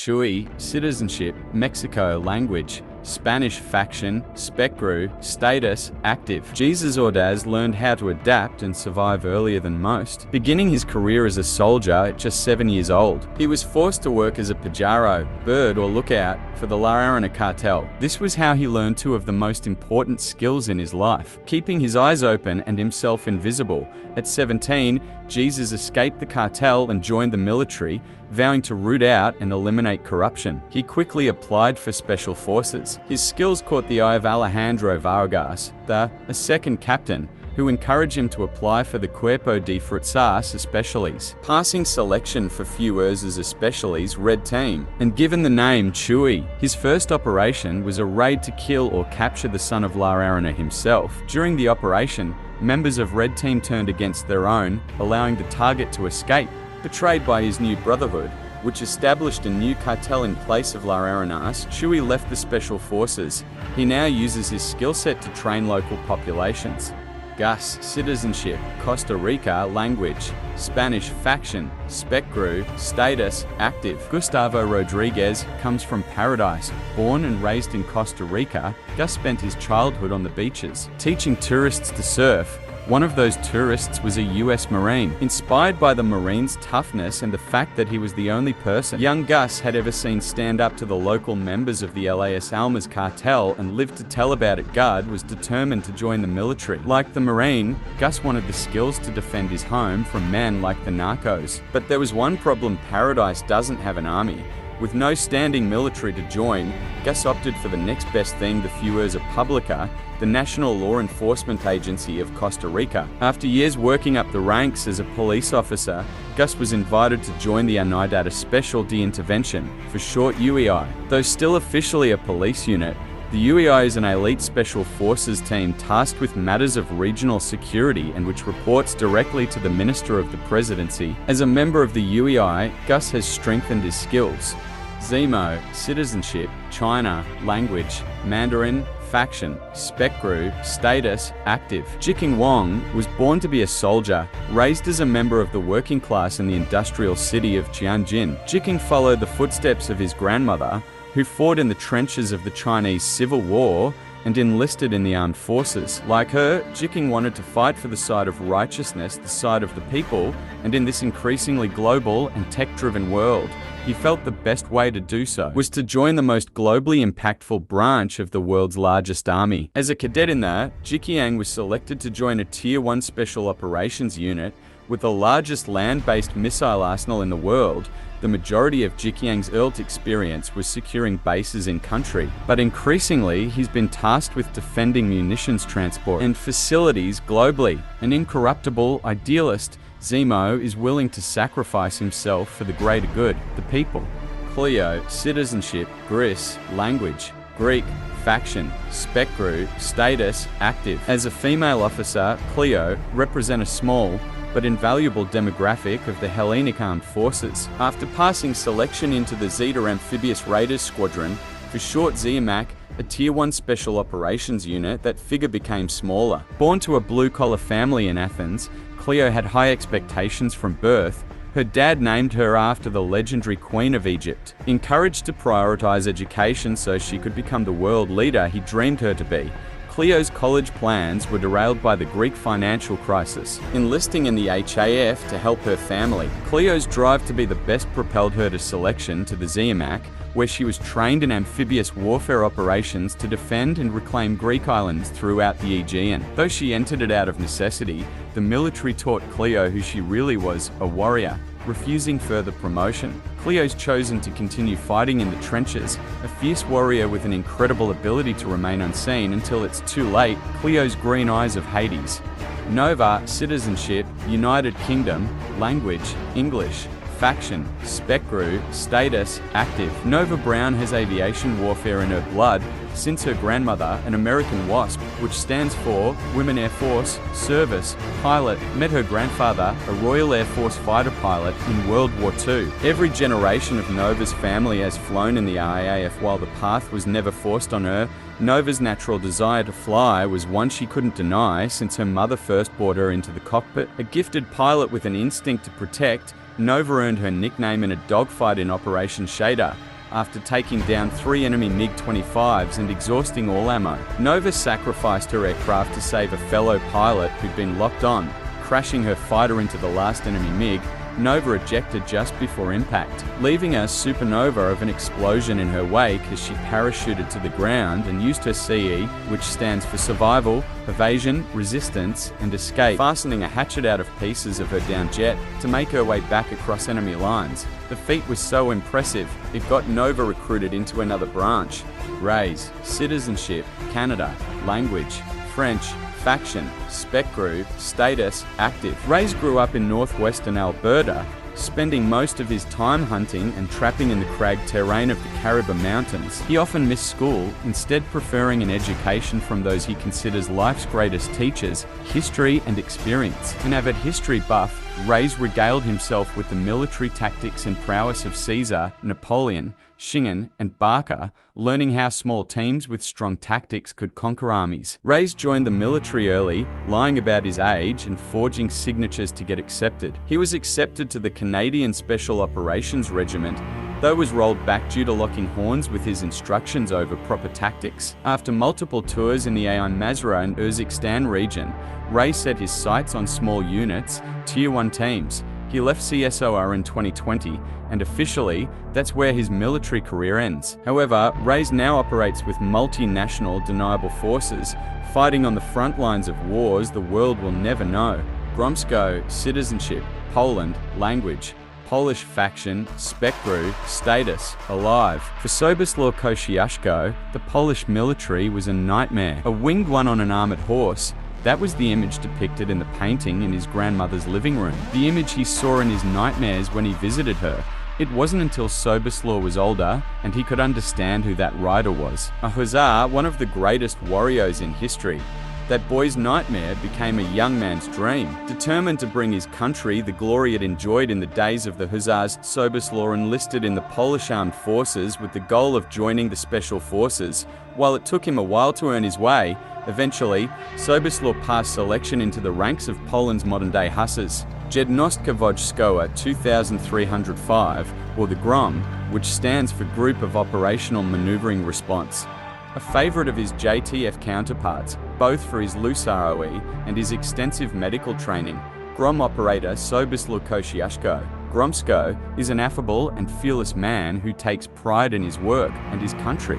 Chewy, citizenship, Mexico, language, Spanish, faction, SPECGRU, status, active. Jesus Ordaz learned how to adapt and survive earlier than most, beginning his career as a soldier at just 7 years old. He was forced to work as a pajaro, bird or lookout, for the La Arena cartel. This was how he learned two of the most important skills in his life, keeping his eyes open and himself invisible. At 17, Jesus escaped the cartel and joined the military, vowing to root out and eliminate corruption. He quickly applied for special forces. His skills caught the eye of Alejandro Vargas, a second captain, who encouraged him to apply for the Cuerpo de Fuerzas Especiales, passing selection for Fuerzas Especiales Red Team, and given the name Chewy. His first operation was a raid to kill or capture the son of La Arena himself. During the operation, members of Red Team turned against their own, allowing the target to escape. Betrayed by his new brotherhood, which established a new cartel in place of La Arenas, Chewy left the Special Forces. He now uses his skill set to train local populations. Gus, citizenship, Costa Rica, language, Spanish, faction, SPECGRU, status, active. Gustavo Rodriguez comes from Paradise. Born and raised in Costa Rica, Gus spent his childhood on the beaches, teaching tourists to surf. One of those tourists was a US Marine. Inspired by the Marine's toughness and the fact that he was the only person young Gus had ever seen stand up to the local members of the LAS Almas cartel and lived to tell about it, Gud was determined to join the military. Like the Marine, Gus wanted the skills to defend his home from men like the narcos. But there was one problem: Paradise doesn't have an army. With no standing military to join, Gus opted for the next best thing, the Fuerza Pública, the National Law Enforcement Agency of Costa Rica. After years working up the ranks as a police officer, Gus was invited to join the Unidad Especial de Intervention, for short UEI. Though still officially a police unit, the UEI is an elite special forces team tasked with matters of regional security and which reports directly to the Minister of the Presidency. As a member of the UEI, Gus has strengthened his skills. Zemo, citizenship, China, language, Mandarin, faction, SPECGRU, status, active. Jiking Wong was born to be a soldier, raised as a member of the working class in the industrial city of Tianjin. Jiking followed the footsteps of his grandmother, who fought in the trenches of the Chinese Civil War and enlisted in the armed forces. Like her, Jiking wanted to fight for the side of righteousness, the side of the people, and in this increasingly global and tech-driven world, he felt the best way to do so was to join the most globally impactful branch of the world's largest army. As a cadet in there, Jikiang was selected to join a Tier 1 Special Operations Unit with the largest land-based missile arsenal in the world. The majority of Jikiang's early experience was securing bases in country, but increasingly he's been tasked with defending munitions transport and facilities globally. An incorruptible idealist, Zemo is willing to sacrifice himself for the greater good, the people. Cleo, citizenship, Gris, language, Greek, faction, SPECGRU, status, active. As a female officer, Cleo represents a small but invaluable demographic of the Hellenic Armed Forces. After passing selection into the Zeta Amphibious Raiders Squadron, for short ZMAC, a Tier 1 Special Operations Unit, that figure became smaller. Born to a blue-collar family in Athens, Cleo had high expectations from birth. Her dad named her after the legendary Queen of Egypt. Encouraged to prioritize education so she could become the world leader he dreamed her to be, Cleo's college plans were derailed by the Greek financial crisis. Enlisting in the HAF to help her family, Cleo's drive to be the best propelled her to selection to the ZMAC, where she was trained in amphibious warfare operations to defend and reclaim Greek islands throughout the Aegean. Though she entered it out of necessity, the military taught Cleo who she really was, a warrior. Refusing further promotion, Cleo's chosen to continue fighting in the trenches, a fierce warrior with an incredible ability to remain unseen until it's too late. Cleo's green eyes of Hades. Nova, citizenship, United Kingdom, language, English, faction, SPECGRU, status, active. Nova Brown has aviation warfare in her blood since her grandmother, an American WASP, which stands for Women Air Force Service Pilot, met her grandfather, a Royal Air Force fighter pilot, in World War II. Every generation of Nova's family has flown in the RAF. While the path was never forced on her, Nova's natural desire to fly was one she couldn't deny since her mother first brought her into the cockpit. A gifted pilot with an instinct to protect, Nova earned her nickname in a dogfight in Operation Shader. after taking down 3 enemy MiG-25s and exhausting all ammo. Nova sacrificed her aircraft to save a fellow pilot who'd been locked on, crashing her fighter into the last enemy MiG. Nova ejected just before impact, leaving a supernova of an explosion in her wake as she parachuted to the ground and used her CE, which stands for survival, evasion, resistance, and escape, fastening a hatchet out of pieces of her downed jet to make her way back across enemy lines. The feat was so impressive, it got Nova recruited into another branch. Reyes, citizenship, Canada, language, French, faction, SPECGRU, status, active. Reyes grew up in northwestern Alberta, spending most of his time hunting and trapping in the crag terrain of the Caribou Mountains. He often missed school, instead preferring an education from those he considers life's greatest teachers, history and experience. An avid history buff, Reyes regaled himself with the military tactics and prowess of Caesar, Napoleon, Shingen, and Barca, learning how small teams with strong tactics could conquer armies. Reyes joined the military early, lying about his age and forging signatures to get accepted. He was accepted to the Canadian Special Operations Regiment, though was rolled back due to locking horns with his instructions over proper tactics. After multiple tours in the Ain Mazrah and Urzikstan region, Reyes set his sights on small units, Tier 1 teams. He left CSOR in 2020, and officially, that's where his military career ends. However, Reyes now operates with multinational deniable forces, fighting on the front lines of wars the world will never know. Gromsko, citizenship, Poland, language, Polish faction, SPECGRU, status, alive. For Soboslaw Kosciuszko, the Polish military was a nightmare. A winged one on an armored horse, that was the image depicted in the painting in his grandmother's living room. The image he saw in his nightmares when he visited her. It wasn't until Soboslaw was older and he could understand who that rider was. A hussar, one of the greatest warriors in history. That boy's nightmare became a young man's dream. Determined to bring his country the glory it enjoyed in the days of the hussars, Soboslaw enlisted in the Polish armed forces with the goal of joining the special forces. While it took him a while to earn his way, eventually, Soboslaw passed selection into the ranks of Poland's modern-day hussars. Jednostka Wojskowa 2305, or the GROM, which stands for Group of Operational Maneuvering Response. A favourite of his JTF counterparts, both for his loose ROE and his extensive medical training, GROM operator Soboslaw Kosciuszko. Gromsko is an affable and fearless man who takes pride in his work and his country.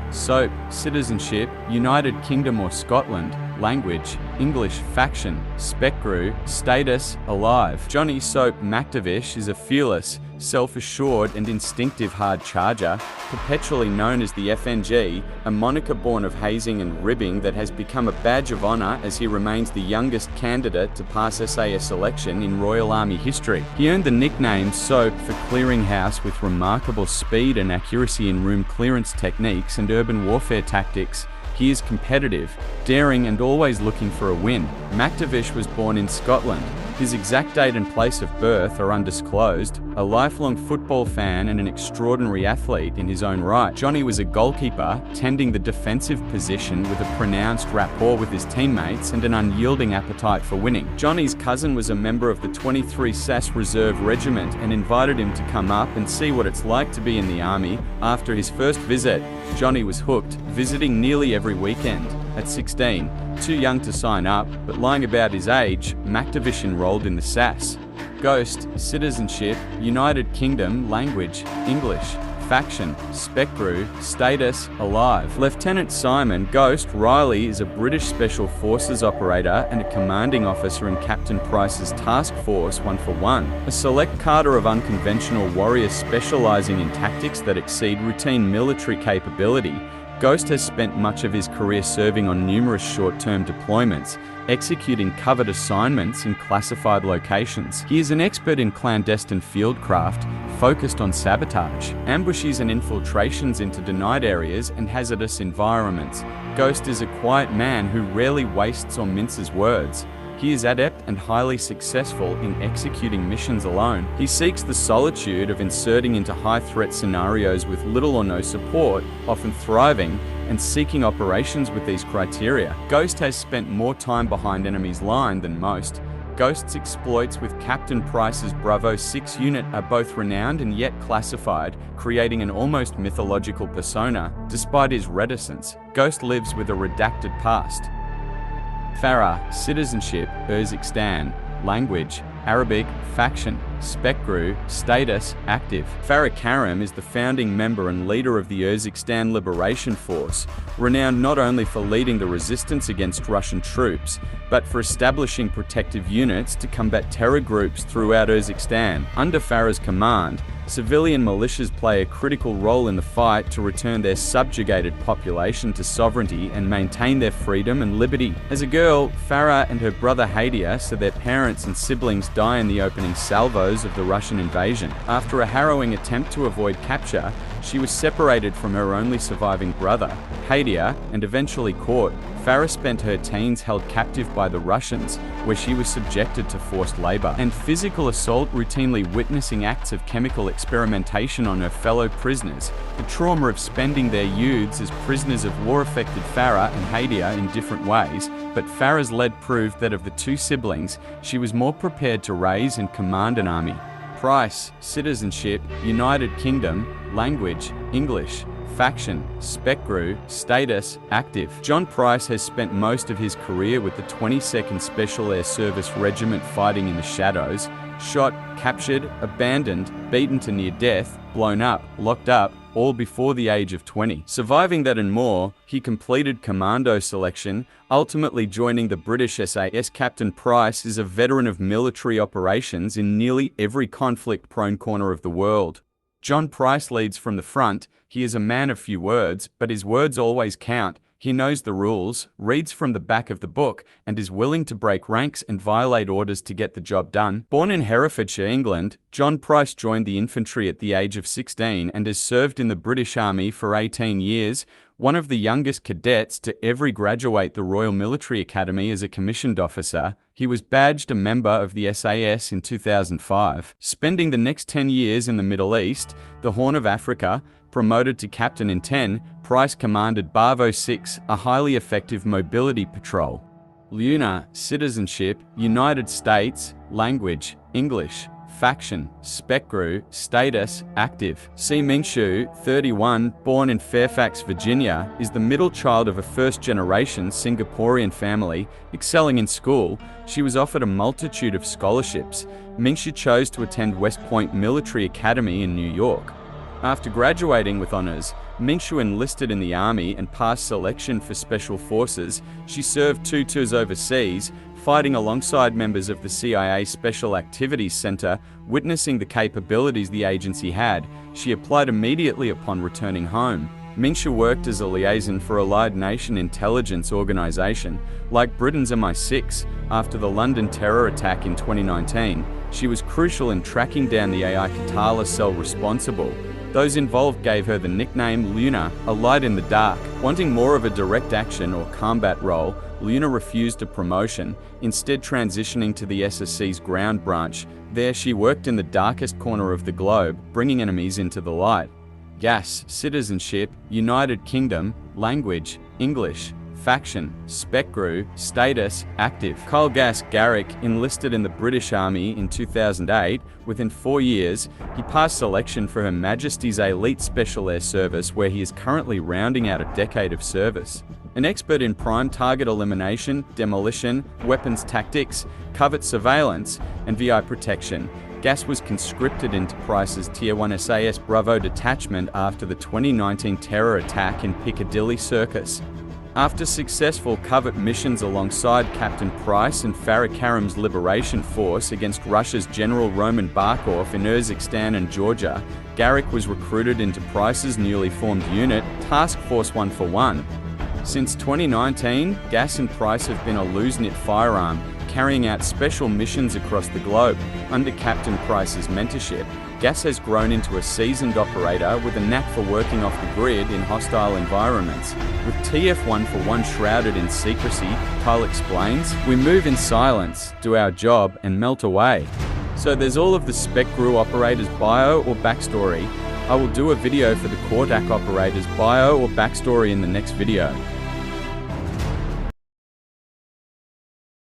SOAP, citizenship, United Kingdom or Scotland, language, English, faction, SPECGRU, status, alive. Johnny SOAP MacTavish is a fearless, self-assured and instinctive hard charger, perpetually known as the FNG, a moniker born of hazing and ribbing that has become a badge of honour as he remains the youngest candidate to pass SAS selection in Royal Army history. He earned the nickname SOAP for clearing house with remarkable speed and accuracy in room clearance techniques and urban warfare tactics. He is competitive, daring and always looking for a win. MacTavish was born in Scotland. His exact date and place of birth are undisclosed. A lifelong football fan and an extraordinary athlete in his own right, Johnny was a goalkeeper, tending the defensive position with a pronounced rapport with his teammates and an unyielding appetite for winning. Johnny's cousin was a member of the 23 SAS Reserve Regiment and invited him to come up and see what it's like to be in the army. After his first visit, Johnny was hooked, visiting nearly every weekend. At 16, too young to sign up, but lying about his age, MacTavish enrolled in the SAS. Ghost, citizenship, United Kingdom, language, English, faction, SPECGRU, status, alive. Lieutenant Simon Ghost Riley is a British Special Forces operator and a commanding officer in Captain Price's Task Force 141, a select cadre of unconventional warriors specialising in tactics that exceed routine military capability. Ghost has spent much of his career serving on numerous short-term deployments, executing covert assignments in classified locations. He is an expert in clandestine fieldcraft, focused on sabotage, ambushes and infiltrations into denied areas and hazardous environments. Ghost is a quiet man who rarely wastes or minces words. He is adept and highly successful in executing missions alone. He seeks the solitude of inserting into high-threat scenarios with little or no support, often thriving, and seeking operations with these criteria. Ghost has spent more time behind enemy's line than most, Ghost's exploits with Captain Price's Bravo 6 unit are both renowned and yet classified, creating an almost mythological persona. Despite his reticence, Ghost lives with a redacted past. Pharah, citizenship, Urzikstan, language, Arabic, faction, SPECGRU, status, active. Pharah Karim is the founding member and leader of the Urzikstan Liberation Force, renowned not only for leading the resistance against Russian troops, but for establishing protective units to combat terror groups throughout Urzikstan. Under Pharah's command, civilian militias play a critical role in the fight to return their subjugated population to sovereignty and maintain their freedom and liberty. As a girl, Pharah and her brother Hadia saw their parents and siblings die in the opening salvos of the Russian invasion. After a harrowing attempt to avoid capture, she was separated from her only surviving brother, Hadia, and eventually caught. Pharah spent her teens held captive by the Russians, where she was subjected to forced labor and physical assault, routinely witnessing acts of chemical experimentation on her fellow prisoners. The trauma of spending their youths as prisoners of war affected Pharah and Hadia in different ways, but Farah's lead proved that of the two siblings, she was more prepared to raise and command an army. Price, citizenship, United Kingdom, language, English, faction, SPECGRU, status, active. John Price has spent most of his career with the 22nd Special Air Service Regiment fighting in the shadows, shot, captured, abandoned, beaten to near death, blown up, locked up, all before the age of 20. Surviving that and more, he completed commando selection, ultimately joining the British SAS. Captain Price is a veteran of military operations in nearly every conflict-prone corner of the world. John Price leads from the front. He is a man of few words, but his words always count. He knows the rules, reads from the back of the book, and is willing to break ranks and violate orders to get the job done. Born in Herefordshire, England, John Price joined the infantry at the age of 16 and has served in the British Army for 18 years, one of the youngest cadets to ever graduate the Royal Military Academy as a commissioned officer. He was badged a member of the SAS in 2005. Spending the next 10 years in the Middle East, the Horn of Africa, promoted to captain in 10, Price commanded Bravo 6, a highly effective mobility patrol. Luna, citizenship, United States, language, English, faction, SPECGRU, status, active. Si Mingshu, 31, born in Fairfax, Virginia, is the middle child of a first-generation Singaporean family. Excelling in school, she was offered a multitude of scholarships. Mingshu chose to attend West Point Military Academy in New York. After graduating with honors, Mingshu enlisted in the Army and passed selection for Special Forces. She served 2 tours overseas, fighting alongside members of the CIA Special Activities Center. Witnessing the capabilities the agency had, she applied immediately upon returning home. Mingshu worked as a liaison for Allied Nation Intelligence Organization, like Britain's MI6. After the London terror attack in 2019, she was crucial in tracking down the AI Katala cell responsible. Those involved gave her the nickname Luna, a light in the dark. Wanting more of a direct action or combat role, Luna refused a promotion, instead transitioning to the SSC's ground branch. There she worked in the darkest corner of the globe, bringing enemies into the light. Gas, citizenship, United Kingdom, language, English, faction, SPECGRU, status, active. Kyle Gas Garrick enlisted in the British Army in 2008. Within 4 years, he passed selection for Her Majesty's Elite Special Air Service, where he is currently rounding out a decade of service. An expert in prime target elimination, demolition, weapons tactics, covert surveillance, and VI protection, Gas was conscripted into Price's Tier 1 SAS Bravo detachment after the 2019 terror attack in Piccadilly Circus. After successful covert missions alongside Captain Price and Pharah Karim's Liberation Force against Russia's General Roman Barkov in Urzikstan and Georgia, Garrick was recruited into Price's newly formed unit, Task Force 141. Since 2019, Gas and Price have been a loose-knit firearm, carrying out special missions across the globe. Under Captain Price's mentorship, Gas has grown into a seasoned operator with a knack for working off the grid in hostile environments. With TF-141 shrouded in secrecy, Kyle explains, "We move in silence, do our job, and melt away." So there's all of the SPECGRU operators' bio or backstory. I will do a video for the Kordak operators' bio or backstory in the next video.